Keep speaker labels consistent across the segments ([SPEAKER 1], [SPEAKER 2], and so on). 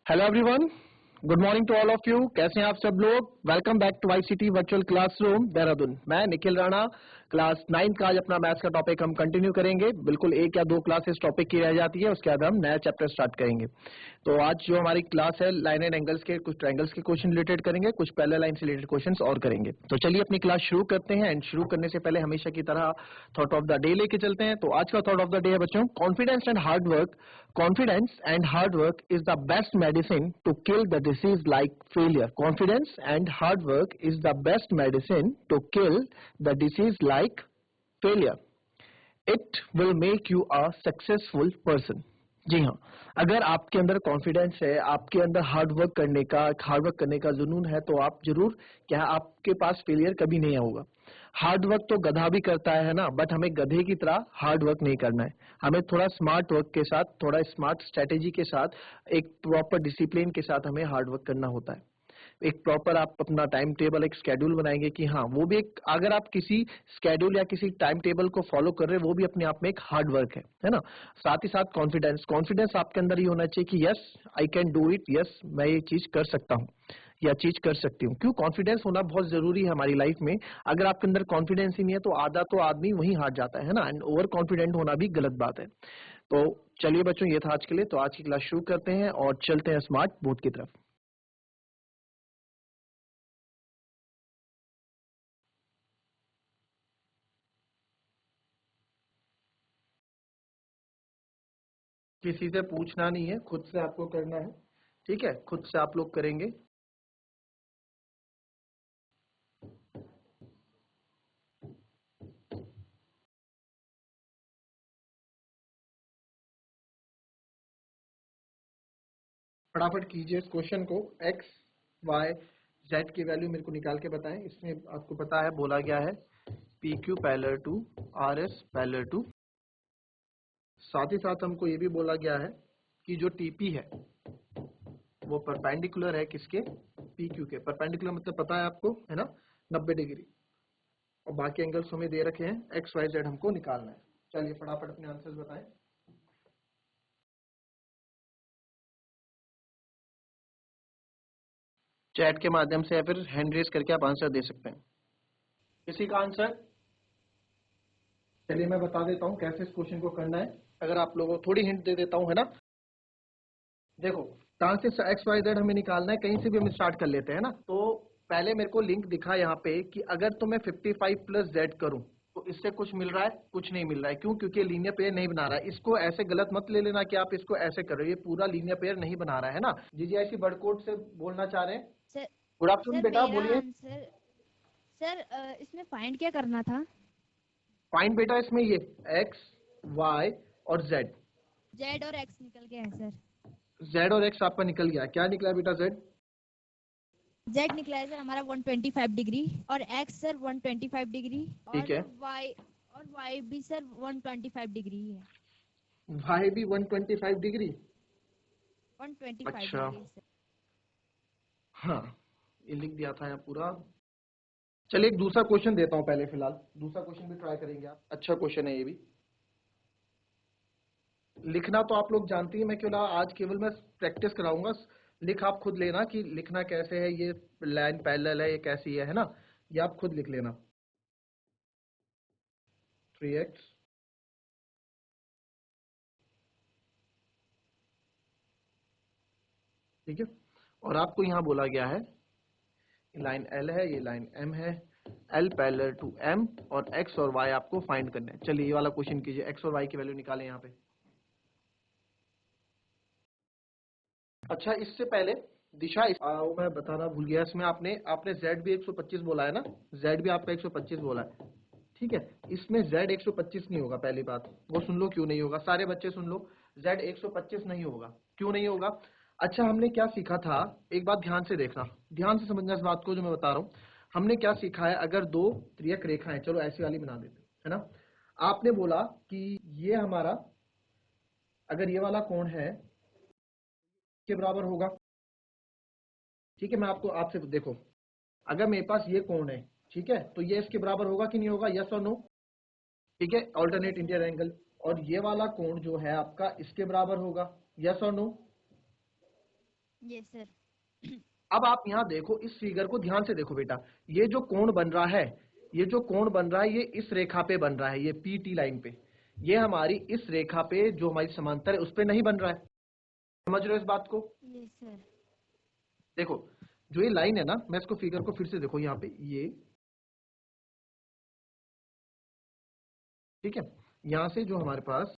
[SPEAKER 1] Hello everyone, good morning to all of you. कैसे हैं आप सब लोग? Welcome back to ICT virtual classroom Dehradun. मैं निखिल राणा, क्लास 9 का आज अपना मैथ्स का टॉपिक हम कंटिन्यू करेंगे। बिल्कुल एक या दो क्लासेस टॉपिक की रह जाती है, उसके बाद हम नया चैप्टर स्टार्ट करेंगे। तो आज जो हमारी क्लास है लाइन एंड एंगल्स के, कुछ ट्रायंगल्स के क्वेश्चन रिलेटेड करेंगे, कुछ पैरेलल लाइन से रिलेटेड क्वेश्चंस और करेंगे। तो चलिए अपनी क्लास शुरू करते हैं। एंड शुरू करने से पहले हमेशा की तरह थॉट ऑफ द डे लेके चलते हैं। तो आज का थॉट ऑफ द डे है बच्चों, confidence and hard work. Confidence and hard work is the best medicine to kill the disease like failure. Confidence and hard work is the best medicine to kill the disease like failure. It will make you a successful person. जी हाँ, अगर आपके अंदर confidence है, आपके अंदर hard work करने का जुनून है, तो आप जरूर क्या आपके पास फेलियर कभी नहीं होगा। हार्ड वर्क तो गधा भी करता है ना, बट हमें गधे की तरह हार्ड वर्क नहीं करना है। हमें थोड़ा स्मार्ट वर्क के साथ, थोड़ा स्मार्ट स्ट्रेटेजी के साथ, एक प्रॉपर डिसिप्लिन के साथ हमें हार्ड वर्क करना होता है। एक प्रॉपर आप अपना टाइम टेबल, एक स्केड्यूल बनाएंगे कि हाँ, वो भी एक, अगर आप किसी स्केड्यूल या किसी टाइम टेबल को फॉलो कर रहे हैं, वो भी अपने आप में एक हार्ड वर्क है ना। साथ ही साथ कॉन्फिडेंस आपके अंदर ही होना चाहिए कि yes I can do it, yes मैं ये चीज कर सकता हूँ या चीज कर सकती हूँ। क्यों? कॉन्फिडेंस होना बहुत जरूरी है हमारी लाइफ में। अगर आपके अंदर कॉन्फिडेंस ही नहीं है तो आधा तो आदमी वहीं हार जाता है ना। एंड ओवर कॉन्फिडेंट होना भी गलत बात है। तो चलिए बच्चों, ये था आज के लिए। तो आज की क्लास शुरू करते हैं और चलते हैं स्मार्ट बोर्ड की तरफ। किसी से पूछना नहीं है, खुद से आपको करना है। ठीक है, खुद से आप लोग करेंगे। फटाफट कीजिए इस क्वेश्चन को। एक्स वाई जेड की वैल्यू मेरे को निकाल के बताएं। इसमें आपको पता है बोला गया है P Q parallel to R S parallel to. साथ ही साथ हमको ये भी बोला गया है कि जो टीपी है वो परपेंडिकुलर है किसके? पी क्यू के। परपेंडिकुलर मतलब पता है आपको, है ना, 90 डिग्री। और बाकी एंगल्स हमें दे रखे हैं, एक्स वाई जेड हमको निकालना है। चलिए फटाफट अपने आंसर्स बताएं। चैट के माध्यम से या फिर हैंड रेज करके आप आंसर दे सकते हैं। किसी का आंसर? चलिए मैं बता देता हूं कैसे इस क्वेश्चन को करना है। अगर आप लोगों को थोड़ी हिंट दे देता हूं, है ना। देखो, कहां से एक्स वाई जेड हमें निकालना है, कहीं से भी हम स्टार्ट कर लेते हैं ना। तो पहले मेरे को लिंक दिखा यहाँ पे कि अगर तो मैं 55 प्लस जेड करूं तो इससे कुछ मिल रहा है? कुछ नहीं मिल रहा है। क्यों? क्योंकि लीनियर पेयर नहीं बना रहा है। इसको ऐसे गलत मत ले लेना कि आप इसको ऐसे कर रहे हो, ये पूरा लीनियर पेयर नहीं बना रहा है ना। जीजीआईसी बड़कोट से बोलना चाह रहे हैं।
[SPEAKER 2] सर
[SPEAKER 1] गुड आफ्टरनून
[SPEAKER 2] सर
[SPEAKER 1] बेटा,
[SPEAKER 2] मेरा
[SPEAKER 1] बोलिए।
[SPEAKER 2] आंसर सर इसमें फाइंड क्या करना था?
[SPEAKER 1] फाइंड बेटा इसमें ये एक्स वाई और जेड।
[SPEAKER 2] जेड और एक्स निकल गया है सर।
[SPEAKER 1] जेड और एक्स आपका निकल गया। क्या निकला बेटा? जेड।
[SPEAKER 2] जेड निकला है सर हमारा 125 डिग्री, और एक्स सर 125 डिग्री,
[SPEAKER 1] ठीक
[SPEAKER 2] और
[SPEAKER 1] है।
[SPEAKER 2] वाई भी सर 125 डिग्री ही है।
[SPEAKER 1] वाई भी 125 डिग्री।
[SPEAKER 2] 125
[SPEAKER 1] अच्छा,
[SPEAKER 2] डिग्री सर।
[SPEAKER 1] हाँ, ये लिख दिया था यहाँ पूरा। चलिए एक दूसरा क्वेश्चन देता हूँ पहले फिलहाल। दूसरा क्वेश्चन भी ट्राई करेंगे आप। अच्छा क्वेश्चन है ये भी। लिखना तो आप लोग जानती हैं, मैं केवल आज केवल मैं प्रैक्टिस कराऊंगा। लिख आप खुद लेना कि लिखना कैसे है, ये लाइन पैरेलल है, ये कैसी है ना। ये आप खुद लिख लेना। 3x ठीक है। और आपको यहाँ बोला गया है लाइन L है, ये लाइन M है। L पैरेलल टू M और x और y आपको फाइंड करना है। चलिए ये वाला क्वेश्चन कीजिए। x और y की वैल्यू निकालें यहाँ पे। अच्छा, इससे पहले दिशा वो मैं बताना भूल गया। इसमें आपने आपने z भी 125 बोला है ना। z भी आपका 125 बोला है। ठीक है, इसमें z 125 नहीं होगा। पहली बात वो सुन लो क्यों नहीं होगा। सारे बच्चे सुन लो, z 125 नहीं होगा। क्यों नहीं होगा? अच्छा, हमने क्या सीखा था, एक बात ध्यान से देखना, ध्यान से समझना इस बात को जो मैं बता रहा हूँ। हमने क्या सीखा है, अगर दो त्रियक रेखाएं, चलो ऐसी वाली बना देते है ना। आपने बोला कि ये हमारा, अगर ये वाला कोण है के बराबर होगा। ठीक है, मैं आपको आपसे देखो, अगर मेरे पास ये कोण है, ठीक है, तो ये इसके बराबर होगा कि नहीं होगा? यस और नो? ठीक है,
[SPEAKER 2] yes
[SPEAKER 1] alternate
[SPEAKER 2] sir.
[SPEAKER 1] Interior angle. और ये वाला कोण जो है आपका इसके बराबर होगा। यस और नो?
[SPEAKER 2] Yes sir.
[SPEAKER 1] अब आप यहाँ देखो, इस फिगर को ध्यान से देखो बेटा, ये जो कोण बन रहा है, ये जो कोण बन रहा है, ये इस रेखा पे बन रहा है, ये पीटी लाइन पे। ये हमारी इस रेखा पे जो हमारी समांतर है उस पे नहीं बन रहा है। समझ रहे हो इस बात को?
[SPEAKER 2] Yes sir.
[SPEAKER 1] देखो, जो ये लाइन है ना, मैं इसको फिगर को फिर से देखो यहाँ पे, ये ठीक है, यहाँ से जो हमारे पास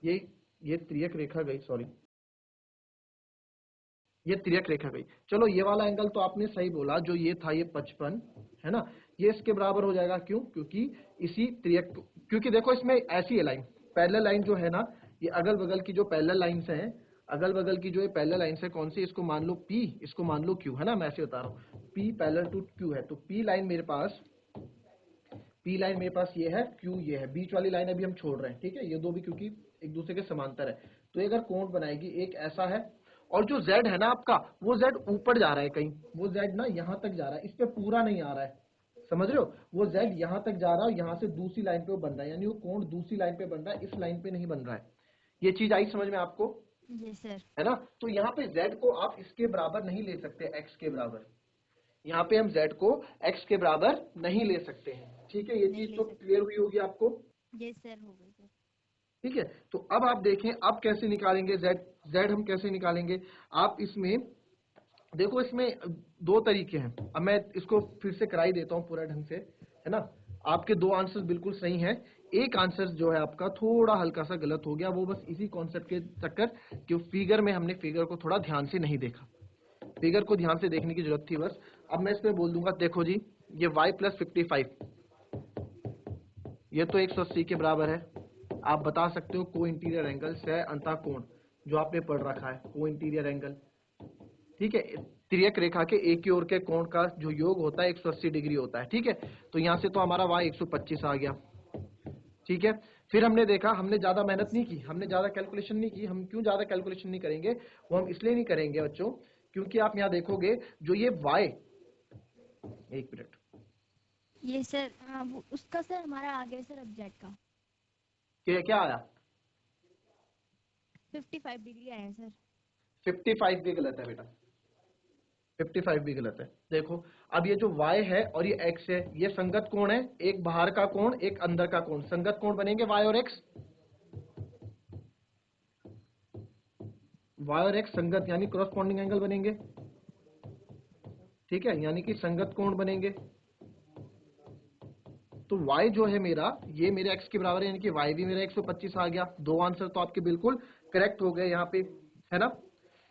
[SPEAKER 1] ये ये त्रियक रेखा गई, सॉरी, ये तिर्यक रेखा गई। चलो ये वाला एंगल तो आपने सही बोला, जो ये था ये 55 है ना, ये इसके बराबर हो जाएगा। क्यों? क्योंकि इसी तिर्यक, क्योंकि देखो इसमें ऐसी है लाइन, पैरेलल लाइन जो है ना, ये अगल बगल की जो पैरेलल लाइंस हैं, अगल बगल की जो ये पैरेलल लाइंस है, कौन सी, इसको मान लो P, इसको मान लो Q, है ना, मैं ऐसे बता रहा हूँ, P पैरेलल टू Q है, तो P लाइन मेरे पास, P लाइन मेरे पास ये है, Q ये है, बीच वाली लाइन अभी हम छोड़ रहे हैं, ठीक है, ये दो भी क्योंकि एक दूसरे के समांतर है। तो ये अगर कोण बनाएगी, एक ऐसा है, और जो Z है ना आपका, वो Z ऊपर जा रहा है कहीं, वो Z ना यहाँ तक जा रहा है, इस पे पूरा नहीं आ रहा है, समझ रहे हो, वो Z
[SPEAKER 2] यस।
[SPEAKER 1] यहाँ तक जा रहा है, यहाँ से दूसरी लाइन पे वो बन रहा है, यानी वो कोण दूसरी लाइन पे बन रहा है, इस लाइन पे नहीं बन रहा है। ये चीज आई समझ में आपको?
[SPEAKER 2] Yes sir.
[SPEAKER 1] है ना? तो यहाँ पे Z को आप इसके बराबर नहीं ले सकते, X के बराबर, यहाँ पे हम Z को X के बराबर नहीं ले सकते हैं, ठीक है, ये
[SPEAKER 2] नहीं
[SPEAKER 1] चीज
[SPEAKER 2] ले
[SPEAKER 1] तो
[SPEAKER 2] सकते।
[SPEAKER 1] क्लियर हुई होगी आपको?
[SPEAKER 2] यस सर, हो गई सर।
[SPEAKER 1] ठीक है, तो अब आप देखें, अब कैसे निकालेंगे Z हम कैसे निकालेंगे? आप इसमें देखो, इसमें दो तरीके हैं, अब मैं इसको फिर से कराई देता हूँ पूरा ढंग से, है ना। आपके दो आंसर्स बिल्कुल सही हैं, एक आंसर जो है आपका थोड़ा हल्का सा गलत हो गया, वो बस इसी कॉन्सेप्ट के चक्कर कि फिगर में हमने फिगर को थोड़ा ध्यान से नहीं देखा, फिगर को ध्यान से देखने की जरूरत थी बस। अब मैं इसमें बोल दूंगा, देखो जी, ये y प्लस 55, ये तो 180 के बराबर है। आप बता सकते हो को इंटीरियर एंगल से अंतः कोण, जो आपने पढ़ रखा है, को इंटीरियर एंगल, ठीक है, तिर्यक रेखा के एक की ओर के कोण का जो योग होता है 180 डिग्री होता है, ठीक है। तो यहाँ से तो हमारा y 125 आ गया, ठीक है। फिर हमने देखा, हमने ज्यादा मेहनत नहीं की, हमने ज्यादा कैलकुलेशन नहीं की, हम क्यों ज्यादा कैलकुलेशन नहीं करेंगे, वो हम इसलिए नहीं करेंगे बच्चों, क्योंकि आप यहाँ देखोगे जो ये y, एक मिनट,
[SPEAKER 2] ये सर, हाँ, उसका सर हमारा आ गया सर, अब जेड का
[SPEAKER 1] क्या आया,
[SPEAKER 2] 55 डिग्री आया सर।
[SPEAKER 1] 55 भी गलत है बेटा, 55 भी गलत है। देखो, अब ये जो y है और ये x है, ये संगत कोण है, एक बाहर का कोण एक अंदर का कोण, संगत कोण बनेंगे y और x, y और x संगत यानी क्रॉसपॉन्डिंग एंगल बनेंगे, ठीक है, यानी कि संगत कोण बनेंगे। तो y जो है मेरा, ये मेरे x के बराबर है, यानी कि y भी मेरा 125 आ गया। दो आंसर तो आपके बिल्कुल करेक्ट हो गए यहाँ पे, है ना,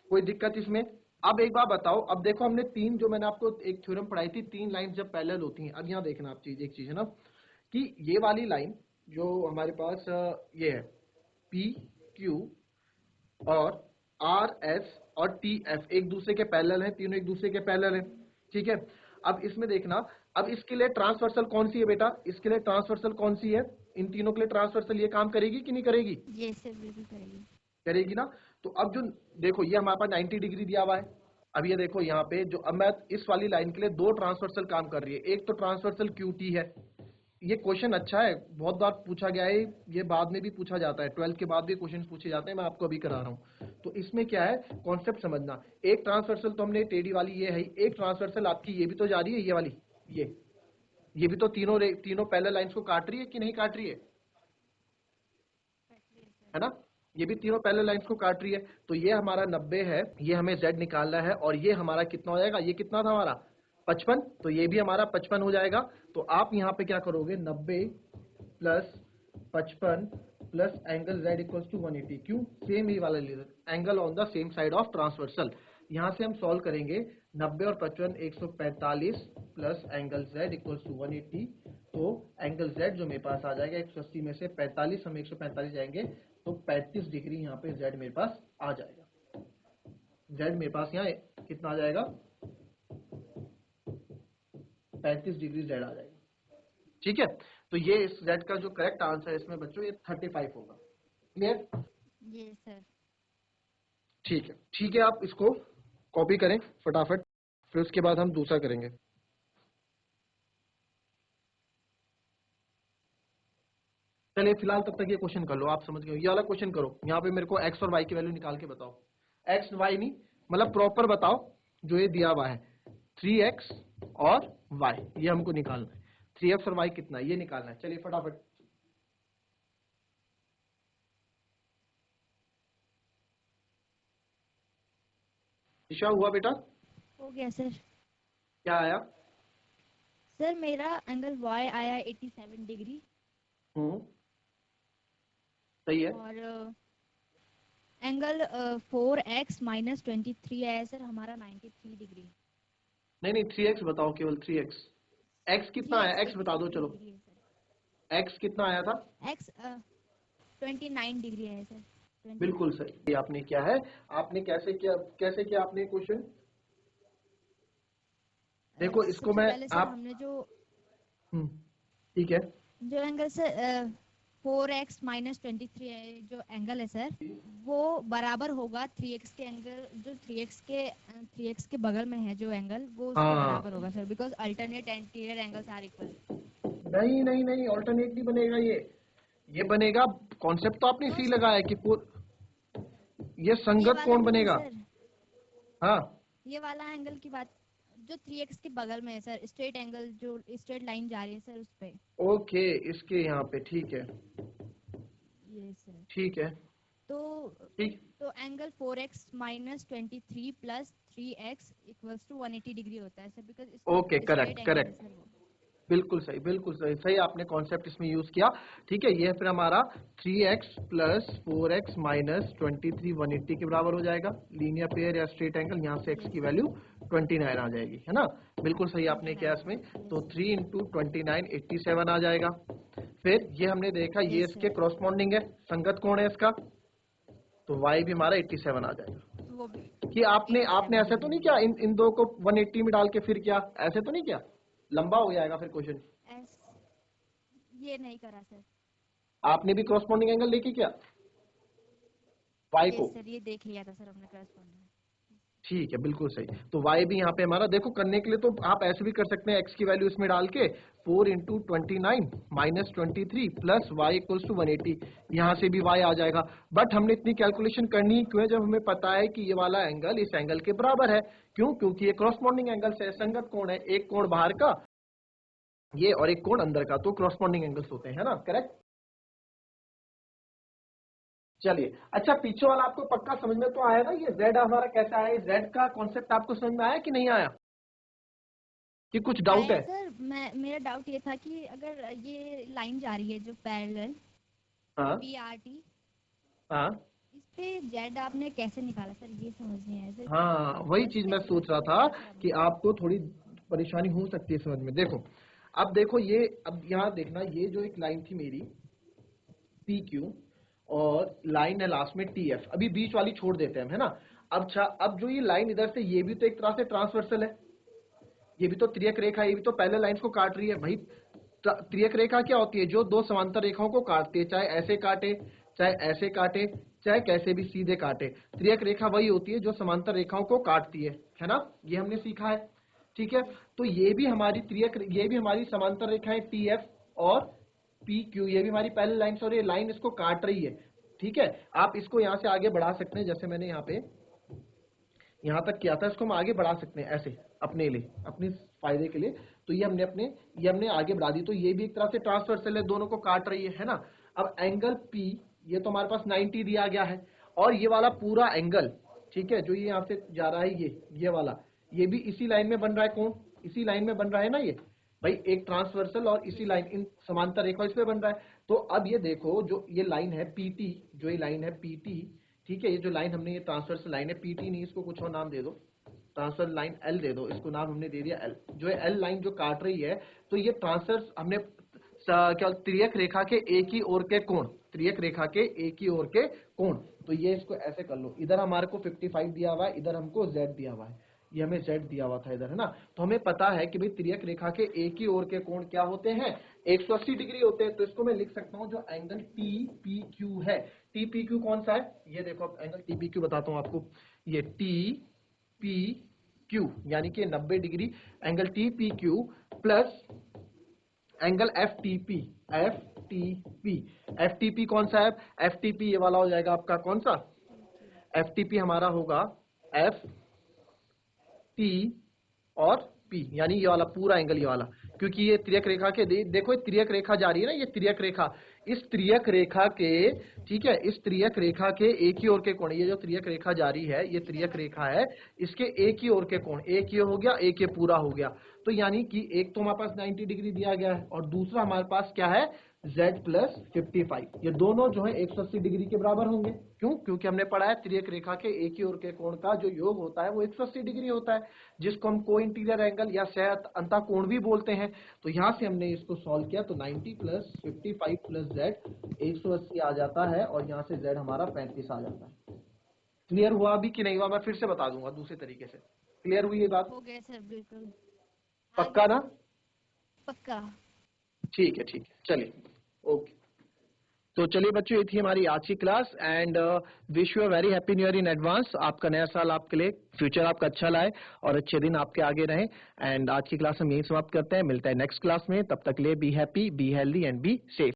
[SPEAKER 1] कोई दिक्कत इसमें? अब एक बात बताओ, अब देखो हमने तीन, जो मैंने आपको एक थ्योरम पढ़ाई थी, तीन लाइन जब पैरेलल होती हैं, अब यहाँ देखना आप चीज, एक चीज है ना, कि ये वाली लाइन जो हमारे पास ये है पी क्यू और आर एस और टी एफ एक दूसरे के पैरेलल हैं, तीनों एक दूसरे के पैरेलल हैं, ठीक है। अब इसमें देखना, अब इसके लिए ट्रांसवर्सल कौन सी है बेटा, इसके लिए ट्रांसवर्सल कौन सी है, इन तीनों के लिए ट्रांसवर्सल ये काम करेगी कि नहीं करेगी?
[SPEAKER 2] ये सर बिल्कुल करेगी।
[SPEAKER 1] करेगी ना। तो अब जो, देखो ये हमारे पास 90 डिग्री दिया हुआ है, अब ये देखो यहाँ पे जो, अब मैं इस वाली लाइन के लिए दो ट्रांसवर्सल काम कर रही है, एक तो ट्रांसवर्सल QT है, ये क्वेश्चन अच्छा है, बहुत बार पूछा गया है, ये बाद में भी पूछा जाता है, 12th के बाद भी क्वेश्चन पूछे जाते हैं, मैं आपको अभी करा रहा हूँ। तो इसमें क्या है, कॉन्सेप्ट समझना, एक ट्रांसवर्सल तो हमने टेढ़ी वाली ये है, एक ट्रांसवर्सल आपकी ये भी तो जा रही है, ये वाली, ये भी तो तीनों पैरेलल लाइंस को काट रही है कि नहीं काट रही है ना, ये भी तीनों पैरेलल लाइंस को काट रही है। तो ये हमारा 90 है, ये हमें Z निकालना है, और ये हमारा कितना हो जाएगा, ये कितना था हमारा 55, तो ये भी हमारा 55 हो जाएगा। तो आप यहाँ पे क्या करोगे, 90 plus 55 plus angle Z equals to 180, क्यों, सेम ही वाला angle on the same side of transversal. यहाँ से हम सॉल्व करेंगे, 90 और 55 145 plus angle Z equals to 180, तो एंगल Z जो मेरे पास आ जाएगा 180 में से 45, हम 145 जाएंगे तो 35 डिग्री यहाँ पे Z मेरे पास आ जाएगा, Z मेरे पास यहाँ कितना आ जाएगा, 35 डिग्री Z आ जाएगा, ठीक है। तो ये इस Z का जो करेक्ट आंसर है इसमें बच्चों, ये 35 होगा। क्लियर?
[SPEAKER 2] ये सर।
[SPEAKER 1] ठीक है, ठीक है, आप इसको कॉपी करें फटाफट, फिर उसके बाद हम दूसरा करेंगे। चलिए फिलहाल तब तक ये क्वेश्चन कर लो, आप समझ गए, ये वाला क्वेश्चन करो, यहाँ पे मेरे को x और y की वैल्यू निकाल के बताओ, x y नहीं, मतलब प्रॉपर बताओ जो ये दिया हुआ है 3x और y, ये हमको निकालना है। 3x और y कितना है ये निकालना है। चलिए फटाफट। ईशा हुआ बेटा?
[SPEAKER 2] हो गया सर।
[SPEAKER 1] क्या आया?
[SPEAKER 2] सर मेरा एंगल y आया 87 डिग्री
[SPEAKER 1] सही है।
[SPEAKER 2] और एंगल 4x माइनस 23 आया सर हमारा 93 डिग्री।
[SPEAKER 1] नहीं 3x बताओ, केवल 3x। x कितना आया?
[SPEAKER 2] 3x
[SPEAKER 1] x बता दो
[SPEAKER 2] 87
[SPEAKER 1] चलो।
[SPEAKER 2] डिग्री है सर।
[SPEAKER 1] x कितना आया था?
[SPEAKER 2] x 29 डिग्री है सर। 29।
[SPEAKER 1] बिल्कुल सही। ये आपने क्या है, आपने कैसे किया आपने क्वेश्चन? देखो इसको
[SPEAKER 2] सबसे
[SPEAKER 1] मैं
[SPEAKER 2] पहले सर
[SPEAKER 1] आप
[SPEAKER 2] हमने जो
[SPEAKER 1] ठीक है।
[SPEAKER 2] जो एंगल सर 4x माइनस 23 है जो एंगल है सर वो बराबर होगा 3x के एंगल जो 3x के बगल में है जो एंगल वो उसके
[SPEAKER 1] हाँ
[SPEAKER 2] बराबर होगा sir because alternate interior angles are equal.
[SPEAKER 1] नहीं ऑल्टरनेट नहीं बनेगा ये बनेगा। कॉन्सेप्ट तो आपने
[SPEAKER 2] नो
[SPEAKER 1] इसी
[SPEAKER 2] सर
[SPEAKER 1] लगाया कि ये
[SPEAKER 2] ये
[SPEAKER 1] संगत
[SPEAKER 2] वाला
[SPEAKER 1] कोण
[SPEAKER 2] नहीं
[SPEAKER 1] बनेगा।
[SPEAKER 2] सर।
[SPEAKER 1] हाँ
[SPEAKER 2] ये वाला एंगल की बात जो 3x के बगल में है सर स्ट्रेट एंगल जो स्ट्रेट लाइन जा रही है सर उस पे।
[SPEAKER 1] ओके, इसके यहाँ पे ठीक है।
[SPEAKER 2] ये सर
[SPEAKER 1] ठीक है।
[SPEAKER 2] तो
[SPEAKER 1] ठीक।
[SPEAKER 2] तो angle 4x minus 23 plus 3x equals to 180 degree होता है sir because
[SPEAKER 1] okay,
[SPEAKER 2] straight
[SPEAKER 1] correct
[SPEAKER 2] angle है
[SPEAKER 1] करेक्ट।
[SPEAKER 2] सर वो।
[SPEAKER 1] बिल्कुल सही सही आपने कॉन्सेप्ट इसमें यूज किया। ठीक है, ये फिर हमारा 3x प्लस 4x माइनस 23 180 के बराबर हो जाएगा। लीनियर पेयर या स्ट्रेट एंगल, यहाँ से x की वैल्यू 29 आ जाएगी, है ना। बिल्कुल सही आपने किया इसमें। तो 3 इंटू 29 87 आ जाएगा। फिर ये हमने देखा ये
[SPEAKER 2] यस
[SPEAKER 1] इसके
[SPEAKER 2] सर
[SPEAKER 1] क्रॉसपॉन्डिंग है, संगत कोण है इसका, तो y भी हमारा 87 आ जाएगा।
[SPEAKER 2] वो भी
[SPEAKER 1] कि आपने
[SPEAKER 2] 87
[SPEAKER 1] ऐसे तो
[SPEAKER 2] डिग्री
[SPEAKER 1] नहीं
[SPEAKER 2] होगा
[SPEAKER 1] किया इन दो को 180 में डाल के फिर किया, ऐसे तो नहीं किया? लंबा हो जाएगा फिर क्वेश्चन।
[SPEAKER 2] एस ये नहीं करा सर।
[SPEAKER 1] आपने भी क्रॉसपॉन्डिंग एंगल लेके किया y को?
[SPEAKER 2] यस सर ये देख लिया था सर हमने करस्पॉन्डिंग।
[SPEAKER 1] ठीक है, बिल्कुल सही। तो y भी यहाँ पे हमारा देखो, करने के लिए तो आप ऐसे भी कर सकते हैं, x की वैल्यू इसमें डाल के 4 into 29 minus 23 plus Y equals to 180, यहाँ से भी y आ जाएगा। बट हमने इतनी कैलकुलेशन करनी ही क्यों है जब हमें पता है कि ये वाला एंगल इस एंगल के बराबर है। क्यों? क्योंकि ये क्रॉसपॉन्डिंग एंगल से संगत कोण है, एक कोण बाहर का ये और एक कोण अंदर का, तो क्रॉसपॉन्डिंग एंगल्स होते हैं, है ना, करेक्ट। चलिए, अच्छा पीछे वाला आपको पक्का समझ में तो आया ना, ये z हमारा कैसा है, z का कॉन्सेप्ट आपको समझ में आया कि नहीं आया, कि कुछ डाउट
[SPEAKER 2] आया
[SPEAKER 1] है?
[SPEAKER 2] सर मेरा डाउट ये था कि अगर ये लाइन जा रही है जो पैरेलल
[SPEAKER 1] हाँ
[SPEAKER 2] PRT
[SPEAKER 1] हाँ
[SPEAKER 2] इस पे जेड आपने कैसे निकाला सर ये समझ नहीं आया सर।
[SPEAKER 1] हाँ, वही
[SPEAKER 2] फर्स्ट
[SPEAKER 1] चीज मैं
[SPEAKER 2] कैसे
[SPEAKER 1] सोच रहा
[SPEAKER 2] कैलकुलेट
[SPEAKER 1] था
[SPEAKER 2] करा सर
[SPEAKER 1] कि
[SPEAKER 2] आपने।
[SPEAKER 1] आपको थोड़ी परेशानी हो सकती है समझ में। देखो, अब देखो ये, अब यहाँ देखना, ये जो एक लाइन थी मेरी PQ और लाइन है लास्ट में TF, अभी बीच वाली छोड़ देते हैं हम, है ना। अब जो ये लाइन इधर से, ये भी तो एक तरह से ट्रांसवर्सल है, ये भी तो त्रियक रेखा, ये भी तो पैरेलल लाइंस को काट रही है भाई। त्रियक रेखा क्या होती है? जो दो समांतर रेखाओं को काटती है, चाहे ऐसे काटे, चाहे ऐसे काटे, चाहे कैसे भी सीधे काटे। त्रियक रेखा वही होती है जो समांतर रेखाओं को काटती है ना, ये हमने सीखा है। ठीक है, तो ये भी हमारी ये भी हमारी समांतर रेखाएं TF और PQ, ये भी हमारी पैरेलल लाइंस, और ये लाइन इसको काट रही है। ठीक है, आप इसको यहां से आगे बढ़ा सकते हैं, जैसे मैंने यहाँ तक किया था, इसको हम आगे बढ़ा सकते हैं ऐसे, अपने लिए, अपने फायदे के लिए। तो ये हमने आगे बढ़ा दी, तो ये भी एक तरह से ट्रांसवर्सल है, दोनों को काट रही है ना। अब एंगल P, ये तो हमारे पास 90 दिया गया है, और ये वाला पूरा एंगल, ठीक है, जो ये यहाँ से जा रहा है, ये वाला, ये भी इसी लाइन में बन रहा है। कौन? इसी लाइन में बन रहा है ना ये भाई, एक ट्रांसवर्सल और इसी लाइन, इन समांतर रेखा इस पे बन रहा है। तो अब ये देखो, जो ये लाइन है PT, जो ये लाइन है PT, ठीक है, ये जो लाइन हमने, ये ट्रांसवर्स लाइन है PT, नहीं इसको कुछ और नाम दे दो, ट्रांसफर लाइन L दे दो, इसको नाम हमने दे दिया L। जो है L लाइन जो काट रही है, तो ये ट्रांसवर्स हमने क्या, त्रियक रेखा के एक ही ओर के कोण, त्रियक रेखा के एक ही ओर के कोण, तो ये इसको ऐसे कर लो, इधर हमारे को 55 दिया हुआ है, इधर हमको Z दिया हुआ है, ये हमें Z दिया हुआ था इधर, है ना। तो हमें पता है कि भाई त्रियक रेखा के एक ही ओर के कोण क्या होते हैं, 180 डिग्री होते हैं। तो इसको मैं लिख सकता हूं, जो एंगल TPQ है, TPQ कौन सा है, ये देखो एंगल TPQ बताता हूं आपको, ये TPQ यानी कि 90 degree angle TPQ plus angle FTP कौन सा है? FTP ये वाला हो जाएगा आपका, कौन सा? FTP हमारा होगा एफ टी और पी, यानी ये वाला पूरा एंगल, ये वाला, क्योंकि ये तिर्यक रेखा के देखो ये तिर्यक रेखा जा रही है ना, ये तिर्यक रेखा, इस तिर्यक रेखा के, ठीक है, इस तिर्यक रेखा के एक ही ओर के कोण, ये जो तिर्यक रेखा जा रही है ये तिर्यक रेखा है, इसके एक ही ओर के कोण, एक ये हो गया, एक ये पूरा हो गया, तो यानी कि एक तो हमारे पास 90 डिग्री दिया गया है और दूसरा हमारे पास क्या है, z प्लस 55, ये दोनों जो है 180 डिग्री के बराबर होंगे। क्यों? क्योंकि हमने पढ़ा है तिर्यक रेखा के एक ही ओर के कोण का जो योग होता है वो 180 डिग्री होता है, जिसको हम को इंटीरियर एंगल या सह अंतः कोण भी बोलते हैं। तो यहां से हमने इसको सॉल्व किया तो 90 प्लस 55 प्लस z 180 आ जाता है और यहाँ से z हमारा 35 आ जाता है। क्लियर हुआ अभी कि नहीं हुआ? मैं फिर से बता दूंगा दूसरे तरीके से। क्लियर हुई ये बात?
[SPEAKER 2] हो गया सर, बिल्कुल
[SPEAKER 1] पक्का ना?
[SPEAKER 2] पक्का।
[SPEAKER 1] ठीक है, ठीक है, चलिए, ओके। तो चलिए बच्चों, ये थी हमारी आज की class and wish you a very happy new year in advance. आपका नया साल आपके लिए, फ्यूचर आपका अच्छा लाए और अच्छे दिन आपके आगे रहे। एंड आज की क्लास हम यही समाप्त करते हैं, मिलते हैं नेक्स्ट क्लास में, तब तक के लिए be happy, be healthy and be safe.